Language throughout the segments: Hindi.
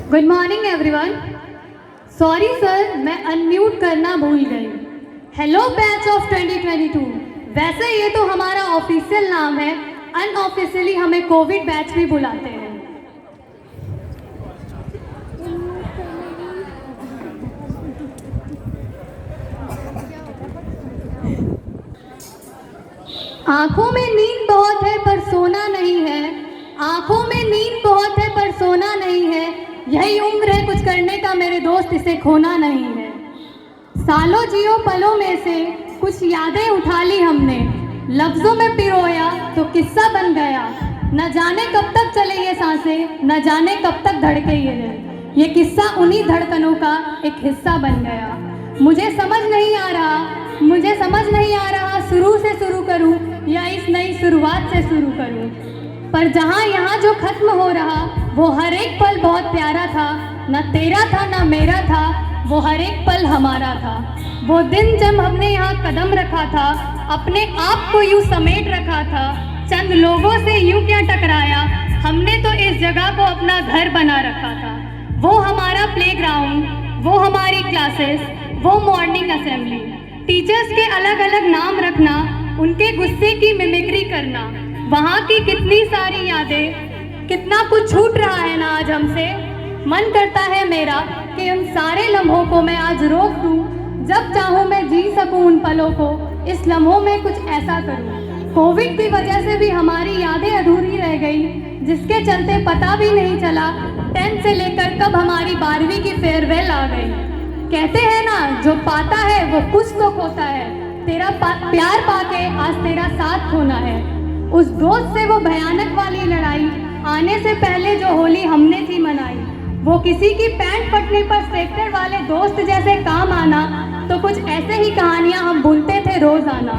Good morning everyone. Sorry sir, मैं अनम्यूट करना भूल गई। Hello batch of 2022। वैसे ये तो हमारा ऑफिशियल नाम है, अनऑफिशियली हमें कोविड बैच भी बुलाते हैं। आंखों में नींद बहुत है पर सोना नहीं है, आंखों में नींद बहुत है पर सोना नहीं है, यही उम्र है कुछ करने का मेरे दोस्त, इसे खोना नहीं है। सालों जियो पलों में से कुछ यादें उठा ली हमने, लफ्जों में पिरोया तो किस्सा बन गया। न जाने कब तक चले ये सांसें, न जाने कब तक धड़के ये किस्सा उन्हीं धड़कनों का एक हिस्सा बन गया। मुझे समझ नहीं आ रहा शुरू से शुरू करूं या इस नई शुरुआत से शुरू करूं। पर जहां यहाँ जो खत्म हो रहा वो हर एक पल बहुत प्यारा था, न तेरा था न मेरा था, वो हर एक पल हमारा था। वो दिन जब हमने यहाँ कदम रखा था, अपने आप को यूँ समेट रखा था, चंद लोगों से यूँ क्या टकराया, हमने तो इस जगह को अपना घर बना रखा था। वो हमारा प्लेग्राउंड, वो हमारी क्लासेस, वो मॉर्निंग असेंबली, टीचर्स के अलग अलग नाम रखना, उनके गुस्से की मिमिक्री करना, वहाँ की कितनी सारी यादें, कितना कुछ छूट रहा है ना आज हमसे। मन करता है मेरा कि उन सारे लम्हों को मैं आज रोक दूँ, जब चाहूँ मैं जी सकूँ उन पलों को, इस लम्हों में कुछ ऐसा करूँ। कोविड की वजह से भी हमारी यादें अधूरी रह गई, जिसके चलते पता भी नहीं चला 10th से लेकर कब हमारी 12वीं की फेयरवेल आ गई। कहते हैं ना, जो पाता है वो कुछ तो खोता है, तेरा प्यार पाके आज तेरा साथ खोना है। उस दोस्त से वो भयानक वाली लड़ाई, आने से पहले जो होली हमने थी मनाई, वो किसी की पैंट फटने पर सेक्टर वाले दोस्त जैसे काम आना, तो कुछ ऐसे ही कहानियाँ हम भूलते थे रोज़ाना।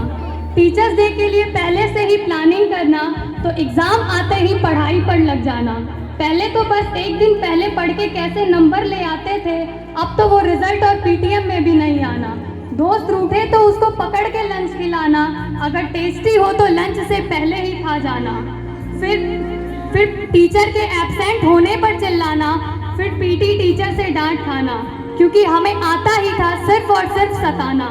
टीचर्स डे के लिए पहले से ही प्लानिंग करना, तो एग्ज़ाम आते ही पढ़ाई पर लग जाना। पहले तो बस एक दिन पहले पढ़ के कैसे नंबर ले आते थे, अब तो वो रिजल्ट और पीटीएम में भी नहीं आना। दोस्त रूठे तो उसको पकड़ के लंच खिलाना, अगर टेस्टी हो तो लंच से पहले ही खा जाना। फिर टीचर के एब्सेंट होने पर चिल्लाना, फिर पीटी टीचर से डांट खाना, क्योंकि हमें आता ही था सिर्फ और सिर्फ सताना।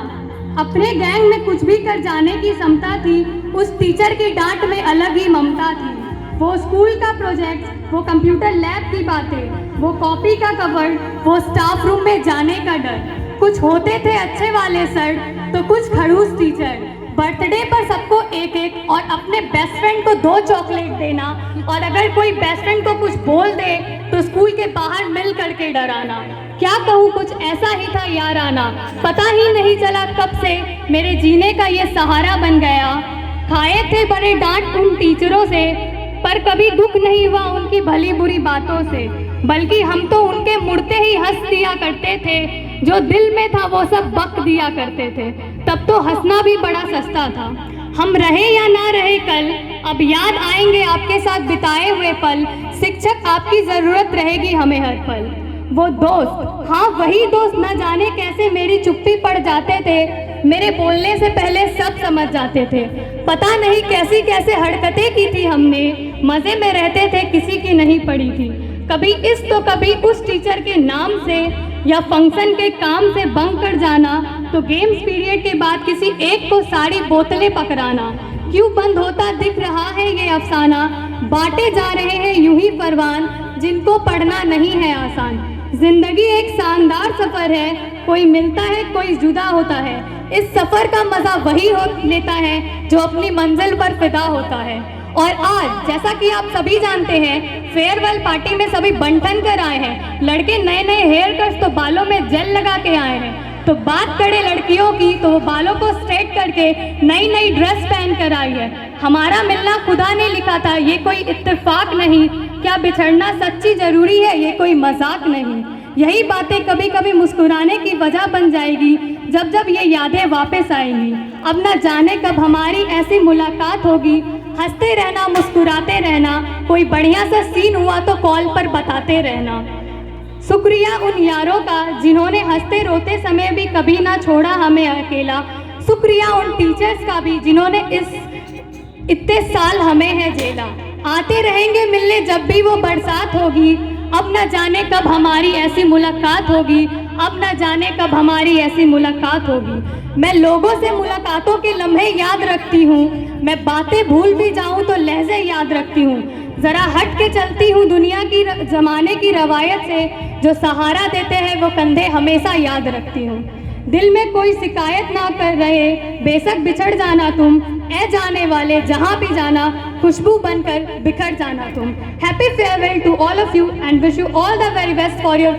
अपने गैंग में कुछ भी कर जाने की क्षमता थी, उस टीचर की डांट में अलग ही ममता थी। वो स्कूल का प्रोजेक्ट, वो कंप्यूटर लैब की बातें, वो कॉपी का कवर, वो स्टाफ रूम में जाने का डर। कुछ होते थे अच्छे वाले सर, तो कुछ खड़ूस टीचर। बर्थडे पर सबको एक एक और अपने बेस्ट फ्रेंड को 2 चॉकलेट देना, और अगर कोई बेस्ट फ्रेंड को कुछ बोल दे तो स्कूल के बाहर मिल करके डराना। क्या कहूँ, कुछ ऐसा ही था याराना, पता ही नहीं चला कब से मेरे जीने का ये सहारा बन गया। खाए थे बड़े डांट उन टीचरों से, पर कभी दुख नहीं हुआ उनकी भली बुरी बातों से, बल्कि हम तो उनके मुड़ते ही हंस दिया करते थे, जो दिल में था वो सब बक दिया करते थे। तब तो हंसना भी बड़ा सस्ता था। हम रहे या ना रहे कल, अब याद आएंगे आपके साथ बिताए हुए पल, शिक्षक आपकी ज़रूरत रहेगी हमें हर पल। वो दोस्त, हाँ वही दोस्त, न जाने कैसे मेरी चुप्पी पड़ जाते थे, मेरे बोलने से पहले सब समझ जाते थे। पता नहीं कैसी कैसे हरकतें की थी हमने, मज़े में रहते थे किसी की नहीं पड़ी थी। कभी इस तो कभी उस टीचर के नाम से, या फंक्शन के काम से बंक कर जाना, तो गेम्स पीरियड के बाद किसी एक को सारी बोतलें पकड़ाना। क्यों बंद होता दिख रहा है ये अफसाना, बांटे जा रहे हैं यूं ही परवान, जिनको पढ़ना नहीं है आसान। जिंदगी एक शानदार सफ़र है, कोई मिलता है कोई जुदा होता है, इस सफ़र का मज़ा वही लेता है जो अपनी मंजिल पर फिदा होता है। और आज जैसा कि आप सभी जानते हैं, फेयरवेल पार्टी में सभी बंटन कर आए हैं। लड़के नए नए हेयर कट्स तो बालों में जेल लगा के आए हैं, तो बात करें लड़कियों की तो वो बालों को स्ट्रेट करके नई नई ड्रेस पहन कर आई है। हमारा मिलना खुदा ने लिखा था, ये कोई इत्तेफाक नहीं, क्या बिछड़ना सच्ची ज़रूरी है, ये कोई मजाक नहीं। यही बातें कभी कभी मुस्कुराने की वजह बन जाएगी, जब जब ये यादें वापस आएंगी। अब न जाने कब हमारी ऐसी मुलाकात होगी, हंसते रहना मुस्कुराते रहना, कोई बढ़िया सा सीन हुआ तो कॉल पर बताते रहना। शुक्रिया उन यारों का जिन्होंने हंसते रोते समय भी कभी ना छोड़ा हमें अकेला। शुक्रिया उन टीचर्स का भी जिन्होंने इतने साल हमें है झेला। आते रहेंगे मिलने जब भी वो बरसात होगी, अब न जाने कब हमारी ऐसी मुलाकात होगी, अब न जाने कब हमारी ऐसी मुलाकात होगी। मैं लोगों से मुलाकातों के लम्हे याद रखती हूँ, मैं बातें भूल भी जाऊँ तो लहजे याद रखती हूँ। ज़रा हट के चलती हूँ दुनिया की ज़माने की रवायत से, जो सहारा देते हैं वो कंधे हमेशा याद रखती हूँ। दिल में कोई शिकायत ना कर रहे, बेशक बिछड़ जाना तुम, ए जाने वाले जहाँ भी जाना, खुशबू बनकर बिखर जाना तुम। Happy farewell to all of you and wish you all the very best for your